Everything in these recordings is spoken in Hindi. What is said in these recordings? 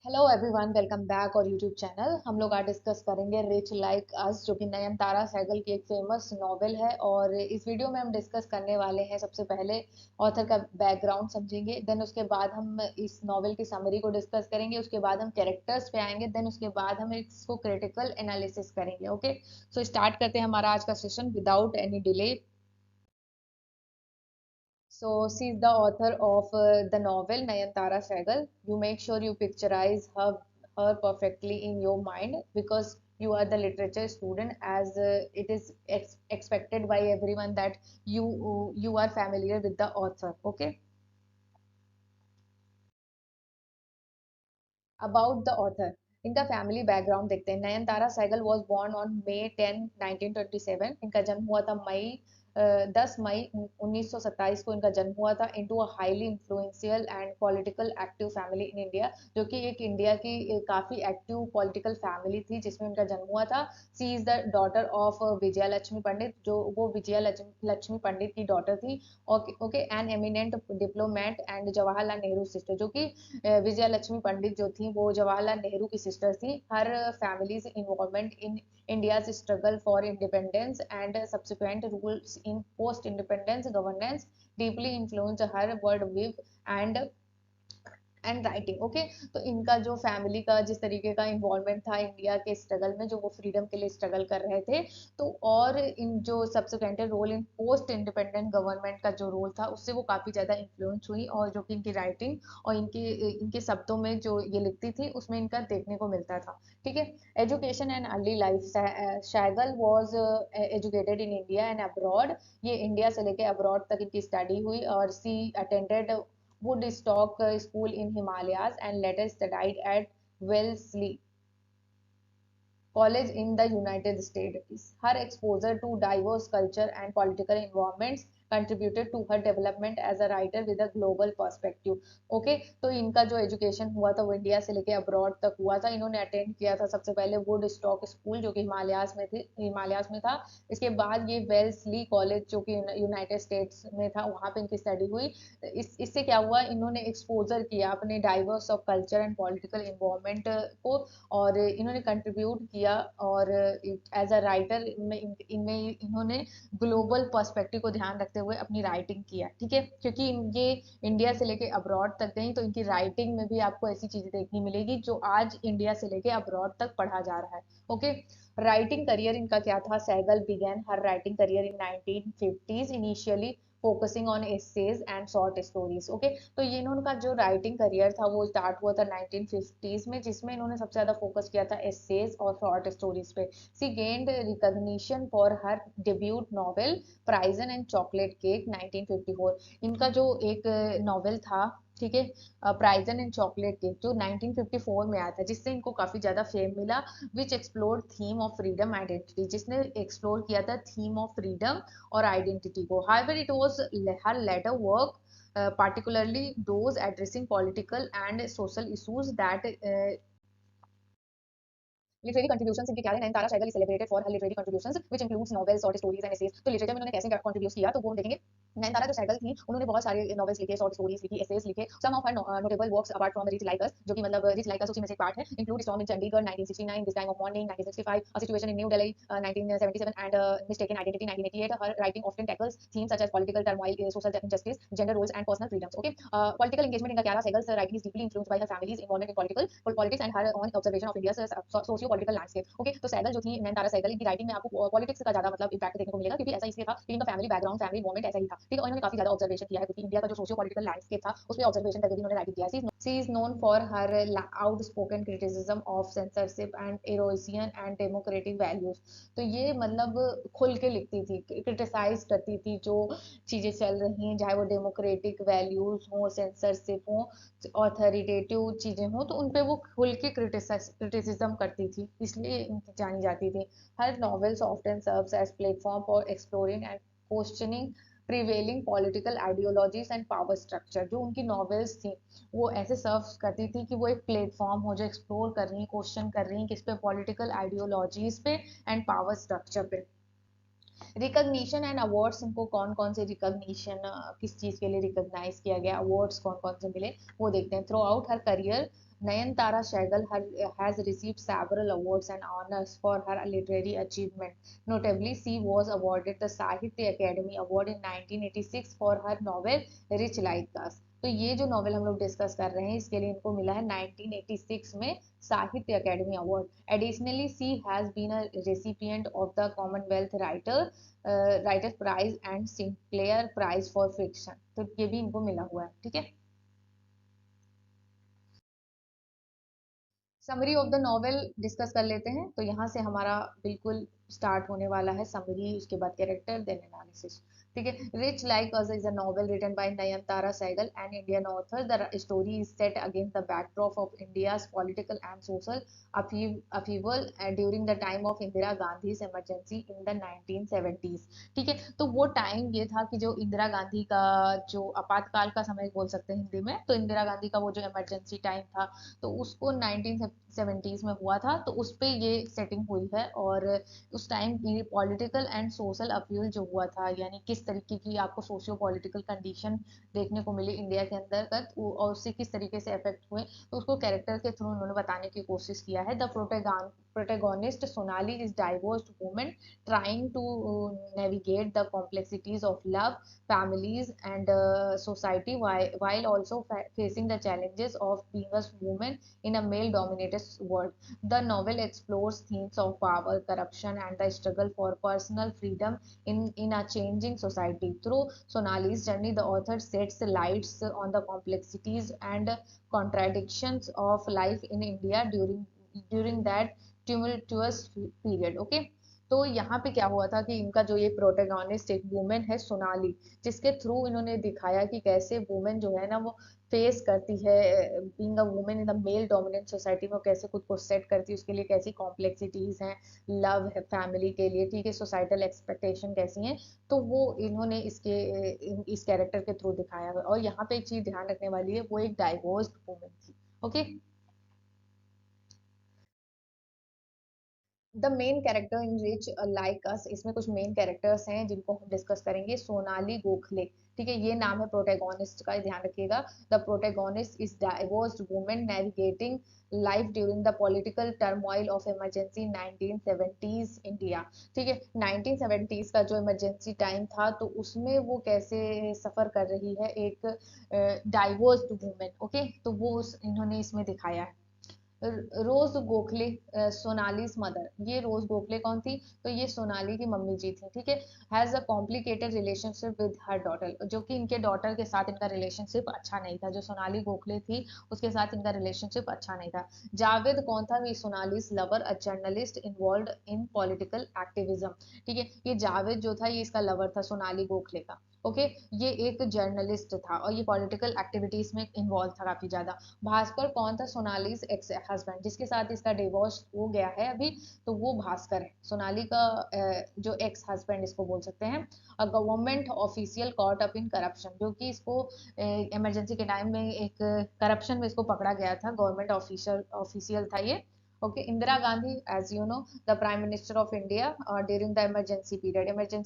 हेलो एवरीवन, वेलकम बैक और यूट्यूब चैनल। हम लोग आज डिस्कस करेंगे रिच लाइक अस, जो कि नयनतारा सहगल की एक फेमस नॉवेल है। और इस वीडियो में हम डिस्कस करने वाले हैं सबसे पहले ऑथर का बैकग्राउंड समझेंगे, देन उसके बाद हम इस नॉवेल की समरी को डिस्कस करेंगे, उसके बाद हम कैरेक्टर्स पे आएंगे, देन उसके बाद हम इसको क्रिटिकल एनालिसिस करेंगे। ओके, सो स्टार्ट करते हैं हमारा आज का session without any delay. So she's the author of the novel Nayantara Sehgal. You make sure you picturize her perfectly in your mind because you are the literature student, as it is expected by everyone that you are familiar with the author. Okay. About the author. इनका फैमिली बैकग्राउंड देखते हैं। Nayantara Sahgal was born on May 10 1927। इनका जन्म हुआ था 10 मई 1927 को इनका जन्म हुआ था। Into a highly influential and political active family in India, जो कि एक इंडिया की काफी एक्टिव पॉलिटिकल फैमिली थी जिसमें इनका जन्म हुआ था। She is the daughter of Vijaya Lakshmi Pandit, जो वो विजया लक्ष्मी पंडित की डॉटर थी। Okay okay, an eminent diplomat and Jawaharlal Nehru sister, जो कि विजया लक्ष्मी पंडित जो थी वो जवाहरलाल नेहरू की सिस्टर थी। Her family's involvement in India's struggle for independence and subsequent rules in post independence governance deeply influence her world view and writing. Okay, तो इनका जो फैमिली का जिस तरीके का इन्वॉल्वमेंट था इंडिया के स्ट्रगल में, जो वो फ्रीडम के लिए स्ट्रगल कर रहे थे, तो और इन जो subsequent role in post independent government का जो रोल था उससे वो काफी ज्यादा इन्फ्लुएंस हुई। और जो कि इनकी राइटिंग और इनके इनके शब्दों में जो ये लिखती थी उसमें इनका देखने को मिलता था। ठीक है। Education and early life. Sahgal was educated in India and abroad. ये इंडिया से लेके अब्रॉड तक इनकी स्टडी हुई। और she attended Woodstock School in Himalayas and later studied at Wellesley College in the United States. Her exposure to diverse culture and political environments contributed to her development as a writer with a global perspective. Okay, तो इनका जो एजुकेशन हुआ था वो इंडिया से लेके अब्रॉड तक हुआ था। इन्होंने अटेंड किया था सबसे पहले वुड स्टॉक स्कूल, जो कि हिमालयाज में थी, हिमालयाज में था। इसके बाद ये वेल्सली कॉलेज, जो कि यूनाइटेड स्टेट्स में था, वहाँ पे इनकी स्टडी हुई। इससे क्या हुआ, इन्होंने एक्सपोजर किया अपने diverse of culture and political environment को, और इन्होंने कंट्रीब्यूट किया। और एज अ राइटर इनमें इन्होंने ग्लोबल पर्सपेक्टिव को ध्यान रखते हुए अपनी राइटिंग किया। ठीक है, क्योंकि ये इंडिया से लेके अब्रॉड तक गई, तो इनकी राइटिंग में भी आपको ऐसी चीजें देखने मिलेगी जो आज इंडिया से लेके अब्रॉड तक पढ़ा जा रहा है। ओके, राइटिंग करियर इनका क्या था। Sahgal began her writing career in 1950s, initially focusing on essays and short stories. Okay, तो ये इन्होंने जो राइटिंग करियर था वो स्टार्ट हुआ था 1950s में, जिसमें इन्होंने सबसे ज्यादा फोकस किया था एसेज और शॉर्ट स्टोरीज पे। She gained recognition for her debut novel prison and chocolate cake 1954। इनका जो एक नॉवेल था, ठीक है, प्राइजन एंड चॉकलेट केक, जो 1954 में आया था, जिससे इनको काफी ज्यादा फेम मिला। Which explore theme of freedom identity, जिसने एक्सप्लोर किया था थीम ऑफ फ्रीडम और आइडेंटिटी को। However it was her later work particularly those addressing political and social issues that literary contributions इनके क्या है। Nayantara Sahgal is celebrated for her literary contributions which includes novels, short stories and essays. तो लिटरेचर में उन्होंने कैसे कंट्रीब्यूट किया, तो वो हम देखेंगे। नयनतारा जो सहगल थी उन्होंने बहुत सारे नॉवेल्स लिखे, शॉर्ट स्टोरीज लिखी, एसेज लिखे। Some of her notable works apart from rich like us, जो कि मतलब रिच लाइक अस उसी में से एक पार्ट है, include storm in Chandigarh 1969, this time of morning 1965, a situation in new Delhi 1977 and mistaken identity 1988। Her writing often tackles themes such as political turmoil, social injustice, gender roles and personal freedoms. Okay, political engagement इनका क्या रहा। Sahgal's writing is deeply influenced by her family's involvement in politics and her own observation of India's socio political landscape. Okay, तो सहगल जो थी नयनतारा सहगल, इनकी राइटिंग में आपको पॉलिटिक्स का ज्यादा मतलब इम्पैक्ट देखने को मिलेगा, क्योंकि ऐसा इसलिए था कि इनका फैमिली बैकग्राउंड, फैमिली मूवमेंट ऐसा ही था। ठीक है, और इन्होंने काफी ज्यादा ऑब्जर्वेशन किया है, क्योंकि इंडिया का जो सोशियो पॉलिटिकल लैंडस्केप था उस पर ऑब्जर्वेशन करके भी इन्होंने राइटिंग किया है। She is known for her outspoken criticism of censorship and erosion and democratic values. तो ये मतलब खुल के लिखती थी, क्रिटिसाइज करती थी जो चीजें चल रही हैं, चाहे वो डेमोक्रेटिक वैल्यूज हो, सेंसरशिप हो, ऑथोरिटेटिव चीजें हो, तो उनपे वो खुल के क्रिटिसिज्म करती थी, इसलिए इनकी जानी जाती थी। Her novels often serves as platform for exploring and questioning prevailing political ideologies and power structure। जो उनकी novels थी वो ऐसे सर्व करती थी कि वो एक प्लेटफॉर्म हो, जो एक्सप्लोर कर रही है, क्वेश्चन कर रही है किस पे, पॉलिटिकल आइडियोलॉजीज पे एंड पावर स्ट्रक्चर पे। रिकॉग्निशन एंड अवार्ड्स, इनको कौन कौन से रिकॉग्निशन, किस चीज के लिए रिकॉग्नाइज किया गया, अवार्ड्स कौन कौन से मिले, वो देखते हैं। Through out her career Nayantara Sehgal has received several awards and honors for her literary achievement. Notably, she was awarded the Sahitya Academy Award in 1986 for her novel Rich Like Us. तो ये जो नॉवेल हम लोग डिस्कस कर रहे हैं इसके लिए इनको मिला है 1986 में Sahitya Akademi award. Additionally she has been a recipient of the Commonwealth writer prize and Sinclair prize for fiction. तो ये भी इनको मिला हुआ है. ठीक है. Summary of the novel discuss कर लेते हैं. तो यहाँ से हमारा बिल्कुल स्टार्ट होने वाला है समरी, उसके बाद कैरेक्टर, देन एनालिसिस. ठीक है. Rich like us is a novel written by Nayantara Sahgal, an Indian author. The story is set against the backdrop of India's political and social upheaval during the time of Indira Gandhi's emergency in the 1970s. ठीक है. तो वो टाइम ये था कि जो इंदिरा गांधी का जो आपातकाल का समय बोल सकते हैं हिंदी में, तो इंदिरा गांधी का वो जो इमरजेंसी टाइम था तो उसको 1970s में हुआ था. तो उस पे ये सेटिंग हुई है. और उस टाइम की पॉलिटिकल एंड सोशल अपील जो हुआ था, यानी किस तरीके की आपको सोशियो पॉलिटिकल कंडीशन देखने को मिली इंडिया के अंतर्गत और उससे किस तरीके से इफेक्ट हुए, तो उसको कैरेक्टर के थ्रू उन्होंने बताने की कोशिश किया है. The protagonist Sonali is divorced woman trying to navigate the complexities of love, families, and society while also facing the challenges of being a woman in a male-dominated world. The novel explores themes of power, corruption, and the struggle for personal freedom in a changing society. Through Sonali's journey, the author sets lights on the complexities and contradictions of life in India during that tumultuous period. Okay. तो यहाँ पे क्या हुआ था कि इनका जो ये प्रोटेगोनिस्ट एक वुमेन है सोनाली, जिसके थ्रू इन्होंने दिखाया कि कैसे वुमेन जो है ना वो फेस करती है being a women in the male dominant society में, वो कैसे खुद को सेट करती है, उसके लिए कैसी कॉम्प्लेक्सिटीज हैं, लव है फैमिली के लिए, ठीक है, सोसाइटल एक्सपेक्टेशन कैसी हैं. तो वो इन्होंने इस कैरेक्टर के थ्रू दिखाया है. और यहाँ पे एक चीज ध्यान रखने वाली है, वो एक डाइवोर्स्ड वुमेन थी. Okay. The main character in rich like अस, इसमें कुछ मेन कैरेक्टर्स हैं जिनको हम डिस्कस करेंगे. सोनाली गोखले, ठीक है, ये नाम है प्रोटेगोनिस्ट का, ध्यान रखिएगा. The protagonist is divorced women navigating life during the political turmoil of emergency 1970s India. ठीक है. 1970s का जो इमरजेंसी टाइम था तो उसमें वो कैसे सफर कर रही है एक डाइवोर्स्ड वुमेन. ओके. तो वो इन्होंने इसमें दिखाया है. रोज गोखले, सोनालीज मदर. ये रोज गोखले कौन थी, तो ये सोनाली की मम्मी जी थी. ठीक है. Has a complicated relationship with her daughter, जो कि इनके डॉटर के साथ इनका रिलेशनशिप अच्छा नहीं था. जो सोनाली गोखले थी उसके साथ इनका रिलेशनशिप अच्छा नहीं था. जावेद कौन था, ये Sonali's lover, a journalist involve in political activism. ठीक है. ये जावेद जो था ये इसका लवर था सोनाली गोखले का. ओके. ये एक जर्नलिस्ट था और ये पॉलिटिकल एक्टिविटीज में इन्वॉल्व था काफी ज्यादा. भास्कर कौन था, सोनाली एक्स हस्बैंड, जिसके साथ इसका डिवोर्स हो गया है अभी, तो वो भास्कर है सोनाली का जो एक्स हस्बैंड इसको बोल सकते हैं. A government official caught up in corruption, जो कि इसको इमरजेंसी के टाइम में एक करप्शन में इसको पकड़ा गया था. गवर्नमेंट ऑफिशियल था ये. Okay. Indira Gandhi, as you know, the prime minister of India during the emergency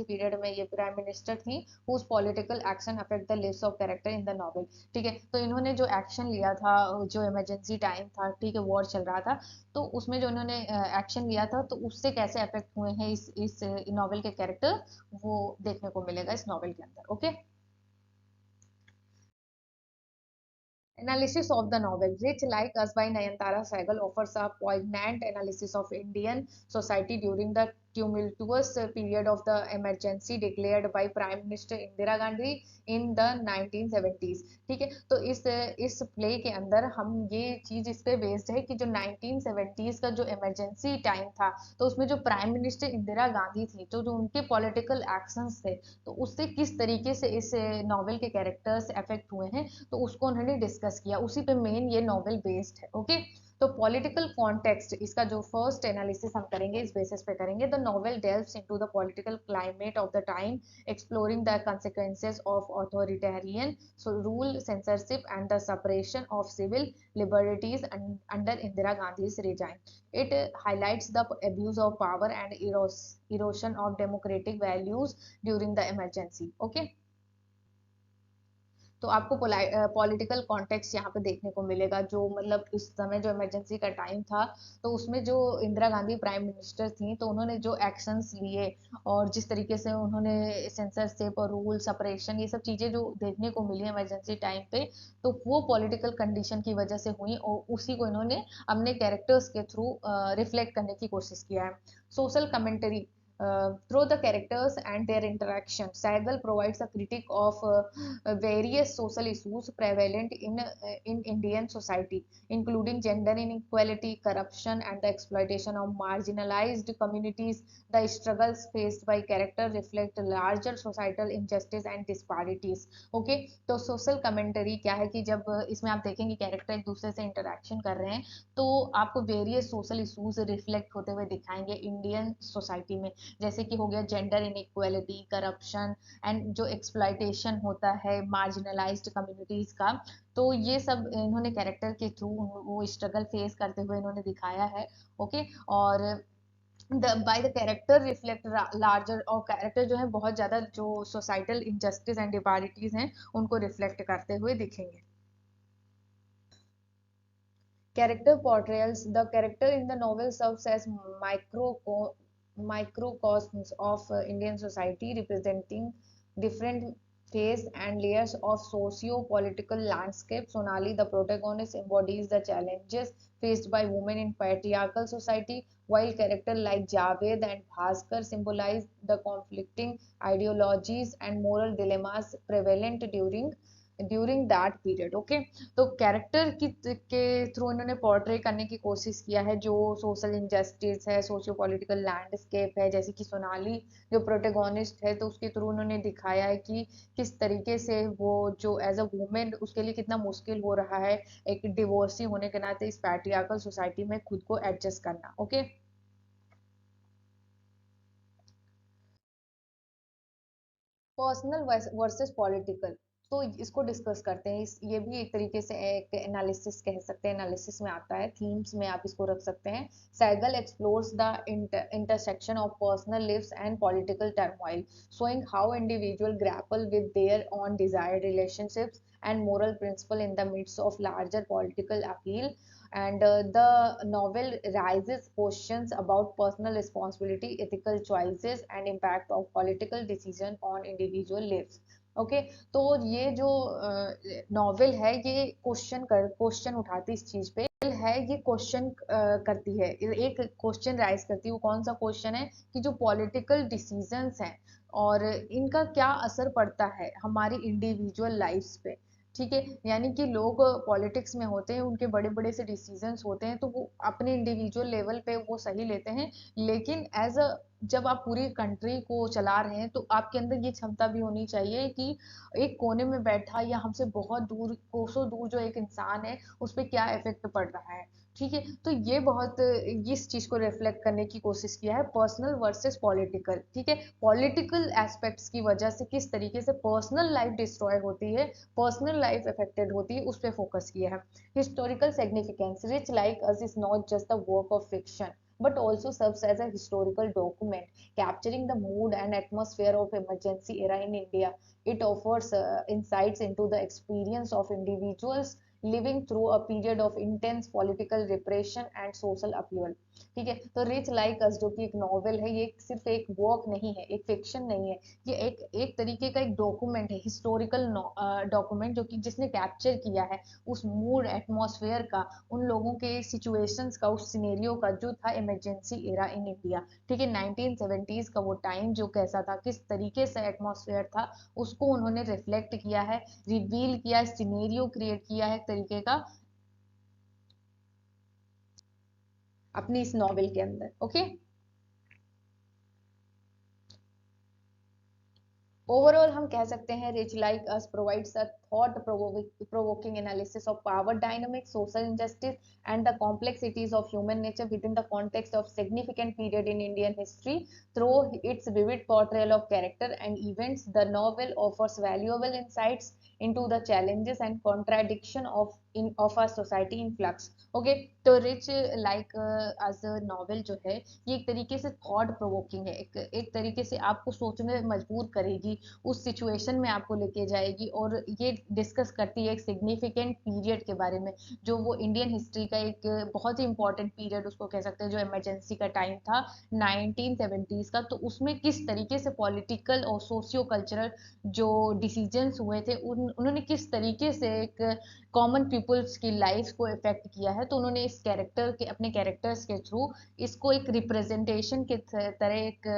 period में ये प्राइम मिनिस्टर थी. Whose political action affect the lives of character in the novel. ठीक है. तो इन्होंने जो एक्शन लिया था, जो इमरजेंसी टाइम था, ठीक है, वॉर चल रहा था, तो उसमें जो इन्होंने एक्शन लिया था तो उससे कैसे अफेक्ट हुए हैं इस नॉवेल के कैरेक्टर, वो देखने को मिलेगा इस नॉवेल के अंदर. Okay. Analysis of the novel. Rich Like Us by Nayantara Sehgal offers a poignant analysis of Indian society during the tumultuous period of the emergency declared by Prime Minister Indira Gandhi in the 1970s. ठीक है. तो इस प्ले के अंदर हम ये चीज इस पे बेस्ड है कि जो 1970s का जो इमरजेंसी टाइम था तो उसमें जो प्राइम मिनिस्टर इंदिरा गांधी थी, तो जो उनके पॉलिटिकल एक्शंस थे, तो उससे किस तरीके से इस नॉवेल के कैरेक्टर्स अफेक्ट हुए हैं, तो उसको उन्होंने डिस्कस किया. उसी पे मेन ये नॉवेल बेस्ड है. ओके. तो पॉलिटिकल कॉन्टेक्स्ट, इसका जो फर्स्ट एनालिसिस हम करेंगे इस बेसिस पे करेंगे. The novel delves into the political climate of the time, exploring the consequences of authoritarian rule, censorship, and the suppression of civil liberties under Indira Gandhi's regime. It highlights the abuse of power and erosion of democratic values during the emergency. Okay. तो आपको पॉलिटिकल कॉन्टेक्स्ट यहाँ पे देखने को मिलेगा, जो मतलब उस समय जो इमरजेंसी का टाइम था, तो उसमें जो इंदिरा गांधी प्राइम मिनिस्टर थी, तो उन्होंने जो एक्शंस लिए और जिस तरीके से उन्होंने सेंसरशिप और रूल सेपरेशन ये सब चीज़ें जो देखने को मिली इमरजेंसी टाइम पे, तो वो पॉलिटिकल कंडीशन की वजह से हुई और उसी को इन्होंने अपने कैरेक्टर्स के थ्रू रिफ्लेक्ट करने की कोशिश किया है। Social commentary through the characters and their interaction, Saigal provides a critique of various social issues prevalent in Indian society, including gender inequality, corruption, and the exploitation of marginalized communities. The struggles faced by character reflect larger societal injustice and disparities. Okay, तो सोशल कमेंटरी क्या है कि जब इसमें आप देखेंगे कैरेक्टर एक दूसरे से इंटरेक्शन कर रहे हैं, तो आपको वेरियस सोशल इशूज रिफ्लेक्ट होते हुए दिखाएंगे इंडियन सोसाइटी में, जैसे कि हो गया जेंडर इनइक्वालिटी, करप्शन एंड जो एक्सप्लॉइटेशन होता है मार्जिनलाइज्ड कम्युनिटीज का। तो ये सब इन्होंने कैरेक्टर के थ्रू वो स्ट्रगल फेस करते हुए इन्होंने दिखाया है। ओके, और by the character reflect larger, और कैरेक्टर जो है बहुत ज्यादा जो सोसाइटल इनजस्टिस एंड डिपारिटीज हैं उनको रिफ्लेक्ट करते हुए दिखेंगे। Character portrayals: the character in the novel serves as microcosms of Indian society, representing different phases and layers of socio-political landscape. Sonali, the protagonist, embodies the challenges faced by women in patriarchal society, while characters like Javed and Bhaskar symbolize the conflicting ideologies and moral dilemmas prevalent that period. Okay, तो कैरेक्टर की के थ्रू इन्होंने पोर्ट्रे करने की कोशिश किया है जो सोशल इंजस्टिस है, सोशियो पॉलिटिकल लैंडस्केप है, जैसे कि सोनाली जो प्रोटेगोनिस्ट है, तो उसके थ्रू उन्होंने दिखाया है कि किस तरीके से वो जो एज अ वुमेन उसके लिए कितना मुश्किल हो रहा है एक डिवोर्सी होने के नाते इस पैट्रियार्कल सोसाइटी में खुद को एडजस्ट करना। ओके, पर्सनल वर्सेस पॉलिटिकल, तो इसको डिस्कस करते हैं। ये भी एक तरीके से एक एनालिसिस कह सकते हैं, एनालिसिस में आता है, थीम्स में आप इसको रख सकते हैं। Sahgal explores the intersection of personal lives and political turmoil, showing how individual grapple with their own desired relationships and moral principle in the midst of larger political appeal. And the novel raises questions about personal responsibility, ethical choices, and impact of political decision on individual lives. Okay, तो ये जो नॉवेल है ये क्वेश्चन उठाती है इस चीज पे, है ये क्वेश्चन करती है, एक क्वेश्चन राइज करती है। वो कौन सा क्वेश्चन है कि जो पॉलिटिकल डिसीजंस हैं और इनका क्या असर पड़ता है हमारी इंडिविजुअल लाइफ्स पे। ठीक है, यानी कि लोग पॉलिटिक्स में होते हैं, उनके बड़े बड़े से डिसीजंस होते हैं, तो वो अपने इंडिविजुअल लेवल पे वो सही लेते हैं, लेकिन एज अ जब आप पूरी कंट्री को चला रहे हैं तो आपके अंदर ये क्षमता भी होनी चाहिए कि एक कोने में बैठा या हमसे बहुत दूर कोसों दूर जो एक इंसान है उस पर क्या इफेक्ट पड़ रहा है। ठीक है, तो ये बहुत इस चीज को रिफ्लेक्ट करने की कोशिश किया है, पर्सनल वर्सेस पॉलिटिकल। ठीक है, पॉलिटिकल एस्पेक्ट्स की वजह से किस तरीके से पर्सनल लाइफ डिस्ट्रॉय होती है, पर्सनल लाइफ अफेक्टेड होती है, उस पर फोकस किया है। Historical significance: rich like us is not just the work of fiction but also serves as a historical document capturing the mood and atmosphere of emergency era in India. It offers insights into the experience of individuals living through a period of intense political repression and social upheaval. ठीक है, तो रिच लाइक अस जो कि एक नॉवेल है, ये सिर्फ एक वर्क नहीं है, एक फिक्शन नहीं है, ये एक तरीके का एक डॉक्यूमेंट है, हिस्टोरिकल डॉक्यूमेंट जो कि जिसने कैप्चर किया है उस मूड एटमॉस्फेयर का, उन लोगों के सिचुएशंस का, उस सिनेरियो का जो था इमरजेंसी एरा इन इंडिया। ठीक है, 1970s का वो टाइम जो कैसा था, किस तरीके से एटमॉस्फेयर था, उसको उन्होंने रिफ्लेक्ट किया है, रिवील किया है, सिनेरियो क्रिएट किया है एक तरीके का अपनी इस नॉवेल के अंदर। ओके, ओवरऑल हम कह सकते हैं rich like us provides a thought provoking analysis of power dynamics, social injustice, and the complexities of human nature within the context of significant period in Indian history. Through its vivid portrayal of character and events, the novel offers valuable insights into the challenges and contradiction of our society in flux. Okay, तो rich like as a novel जो है ये एक तरीके से थॉट प्रोवोकिंग है, एक तरीके से आपको सोचने मजबूर करेगी, उस सिचुएशन में आपको लेके जाएगी, और ये डिस्कस करती है एक सिग्निफिकेंट पीरियड के बारे में, जो वो इंडियन हिस्ट्री का एक बहुत ही इंपॉर्टेंट पीरियड उसको कह सकते हैं, जो इमरजेंसी का टाइम था 1970s का। तो उसमें किस तरीके से पॉलिटिकल और सोशियो कल्चरल जो डिसीजंस हुए थे उन्होंने किस तरीके से एक कॉमन पीपल्स की लाइफ को इफेक्ट किया है। तो उन्होंने इस कैरेक्टर के अपने कैरेक्टर्स के थ्रू इसको एक रिप्रेजेंटेशन के तरह एक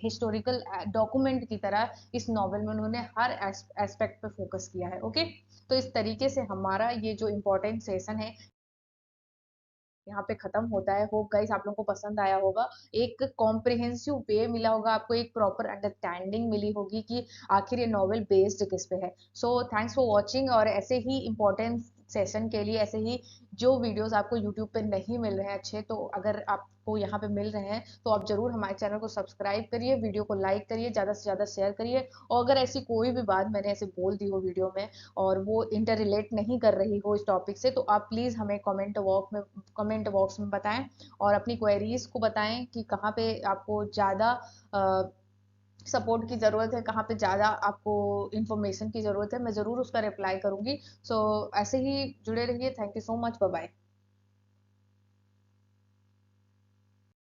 हिस्टोरिकल डॉक्यूमेंट की तरह इस नॉवल में उन्होंने हर एस्पेक्ट पे फोकस किया है। ओके, तो इस तरीके से हमारा ये जो इम्पोर्टेंट सेशन है यहाँ पे खत्म होता है। होप गाइस आप लोगों को पसंद आया होगा, एक कॉम्प्रिहेंसिव वे मिला होगा आपको, एक प्रॉपर अंडरस्टैंडिंग मिली होगी कि आखिर ये नॉवल बेस्ड किस पे है। सो थैंक्स फॉर वॉचिंग, और ऐसे ही इम्पोर्टेंट सेशन के लिए ऐसे ही जो वीडियोस आपको यूट्यूब पे नहीं मिल रहे हैं अच्छे, तो अगर आपको यहाँ पे मिल रहे हैं तो आप जरूर हमारे चैनल को सब्सक्राइब करिए, वीडियो को लाइक करिए, ज़्यादा से ज़्यादा शेयर करिए। और अगर ऐसी कोई भी बात मैंने ऐसे बोल दी हो वीडियो में और वो इंटर रिलेट नहीं कर रही हो इस टॉपिक से, तो आप प्लीज़ हमें कमेंट बॉक्स में बताएं और अपनी क्वेरीज को बताएं कि कहाँ पे आपको ज़्यादा सपोर्ट की ज़रूरत है, कहाँ पे ज़्यादा आपको इन्फॉर्मेशन की ज़रूरत है। मैं ज़रूर उसका रिप्लाई करूँगी। सो ऐसे ही जुड़े रहिए। Thank you so much, bye bye.